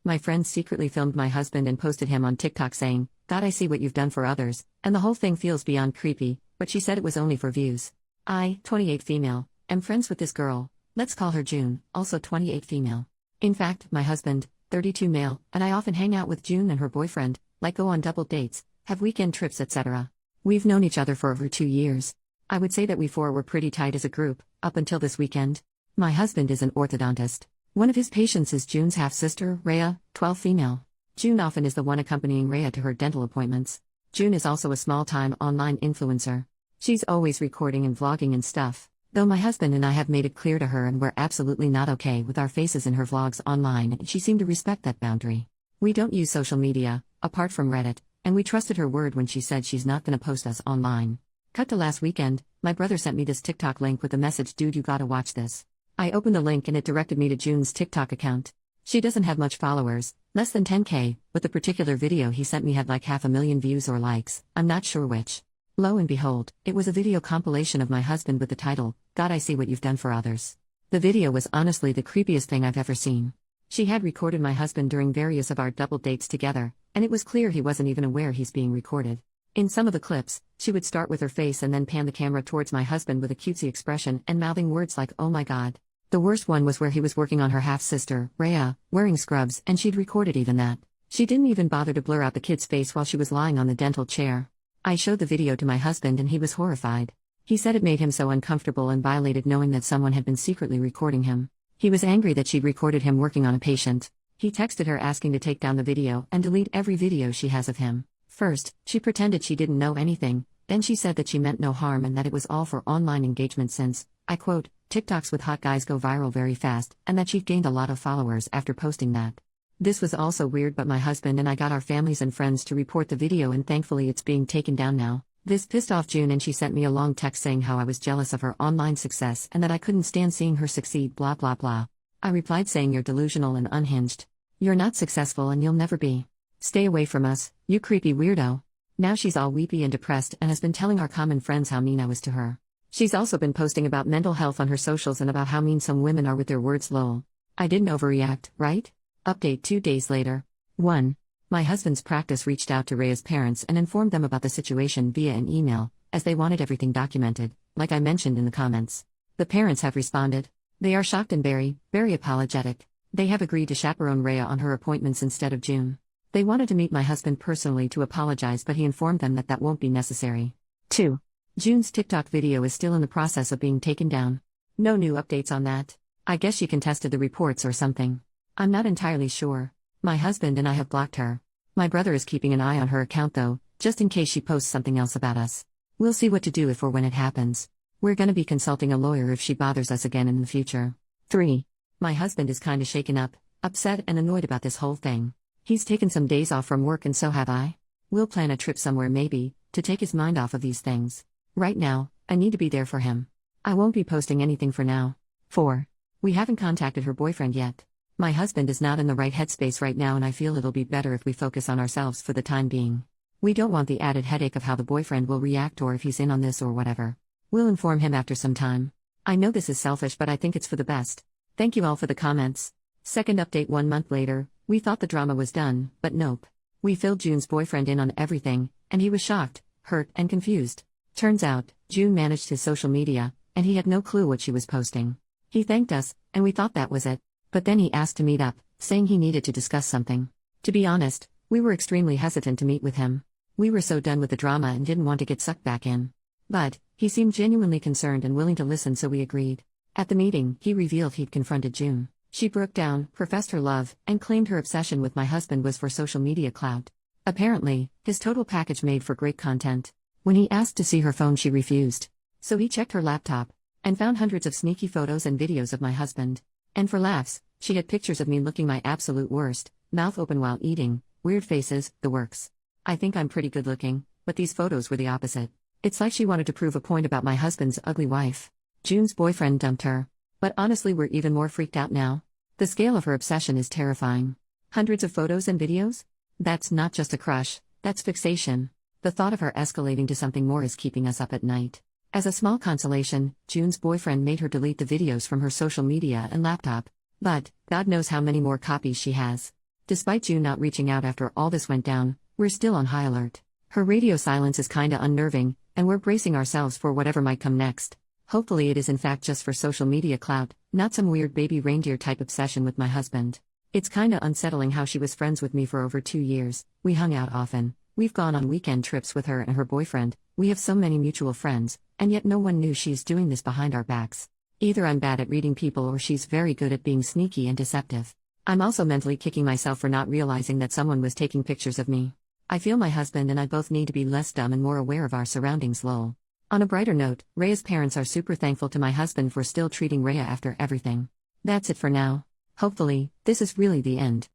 My friend secretly filmed my husband and posted him on TikTok saying, "God, I see what you've done for others," and the whole thing feels beyond creepy, but she said it was only for views. I, 28 female, am friends with this girl, let's call her June, also 28 female. In fact, my husband, 32 male, and I often hang out with June and her boyfriend, like go on double dates, have weekend trips, etc. We've known each other for over 2 years. I would say that we four were pretty tight as a group, up until this weekend. My husband is an orthodontist. One of his patients is June's half-sister, Rhea, 12 female. June often is the one accompanying Rhea to her dental appointments. June is also a small-time online influencer. She's always recording and vlogging and stuff. Though my husband and I have made it clear to her and we're absolutely not okay with our faces in her vlogs online, and she seemed to respect that boundary. We don't use social media, apart from Reddit, and we trusted her word when she said she's not gonna post us online. Cut to last weekend, my brother sent me this TikTok link with the message, "Dude, you gotta watch this." I opened the link and it directed me to June's TikTok account. She doesn't have much followers, less than 10K, but the particular video he sent me had like 500,000 views or likes, I'm not sure which. Lo and behold, it was a video compilation of my husband with the title, "God, I see what you've done for others." The video was honestly the creepiest thing I've ever seen. She had recorded my husband during various of our double dates together, and it was clear he wasn't even aware he's being recorded. In some of the clips, she would start with her face and then pan the camera towards my husband with a cutesy expression and mouthing words like, "Oh my God." The worst one was where he was working on her half-sister, Rhea, wearing scrubs, and she'd recorded even that. She didn't even bother to blur out the kid's face while she was lying on the dental chair. I showed the video to my husband and he was horrified. He said it made him so uncomfortable and violated knowing that someone had been secretly recording him. He was angry that she'd recorded him working on a patient. He texted her asking to take down the video and delete every video she has of him. First, she pretended she didn't know anything, then she said that she meant no harm and that it was all for online engagement since, I quote, "TikToks with hot guys go viral very fast," and that she'd gained a lot of followers after posting that. This was also weird, but my husband and I got our families and friends to report the video and thankfully it's being taken down now. This pissed off June and she sent me a long text saying how I was jealous of her online success and that I couldn't stand seeing her succeed, blah blah blah. I replied saying, "You're delusional and unhinged. You're not successful and you'll never be. Stay away from us, you creepy weirdo." Now she's all weepy and depressed and has been telling our common friends how mean I was to her. She's also been posting about mental health on her socials and about how mean some women are with their words, lol. I didn't overreact, right? Update 2 days later. 1. My husband's practice reached out to Rhea's parents and informed them about the situation via an email, as they wanted everything documented, like I mentioned in the comments. The parents have responded. They are shocked and very apologetic. They have agreed to chaperone Rhea on her appointments instead of June. They wanted to meet my husband personally to apologize, but he informed them that that won't be necessary. 2. June's TikTok video is still in the process of being taken down. No new updates on that. I guess she contested the reports or something. I'm not entirely sure. My husband and I have blocked her. My brother is keeping an eye on her account though, just in case she posts something else about us. We'll see what to do if or when it happens. We're gonna be consulting a lawyer if she bothers us again in the future. 3. My husband is kinda shaken up, upset and annoyed about this whole thing. He's taken some days off from work and so have I. We'll plan a trip somewhere maybe, to take his mind off of these things. Right now, I need to be there for him. I won't be posting anything for now. 4. We haven't contacted her boyfriend yet. My husband is not in the right headspace right now and I feel it'll be better if we focus on ourselves for the time being. We don't want the added headache of how the boyfriend will react or if he's in on this or whatever. We'll inform him after some time. I know this is selfish but I think it's for the best. Thank you all for the comments. Second update 1 month later, we thought the drama was done, but nope. We filled June's boyfriend in on everything, and he was shocked, hurt, and confused. Turns out, June managed his social media, and he had no clue what she was posting. He thanked us, and we thought that was it. But then he asked to meet up, saying he needed to discuss something. To be honest, we were extremely hesitant to meet with him. We were so done with the drama and didn't want to get sucked back in. But, he seemed genuinely concerned and willing to listen, so we agreed. At the meeting, he revealed he'd confronted June. She broke down, professed her love, and claimed her obsession with my husband was for social media clout. Apparently, his total package made for great content. When he asked to see her phone, she refused. So he checked her laptop, and found hundreds of sneaky photos and videos of my husband. And for laughs, she had pictures of me looking my absolute worst, mouth open while eating, weird faces, the works. I think I'm pretty good looking, but these photos were the opposite. It's like she wanted to prove a point about my husband's ugly wife. June's boyfriend dumped her. But honestly, we're even more freaked out now. The scale of her obsession is terrifying. Hundreds of photos and videos? That's not just a crush, that's fixation. The thought of her escalating to something more is keeping us up at night. As a small consolation, June's boyfriend made her delete the videos from her social media and laptop. But, God knows how many more copies she has. Despite June not reaching out after all this went down, we're still on high alert. Her radio silence is kinda unnerving, and we're bracing ourselves for whatever might come next. Hopefully it is in fact just for social media clout, not some weird baby reindeer type obsession with my husband. It's kinda unsettling how she was friends with me for over 2 years, we hung out often, we've gone on weekend trips with her and her boyfriend, we have so many mutual friends, and yet no one knew she's doing this behind our backs. Either I'm bad at reading people or she's very good at being sneaky and deceptive. I'm also mentally kicking myself for not realizing that someone was taking pictures of me. I feel my husband and I both need to be less dumb and more aware of our surroundings, lol. On a brighter note, Rhea's parents are super thankful to my husband for still treating Rhea after everything. That's it for now. Hopefully, this is really the end.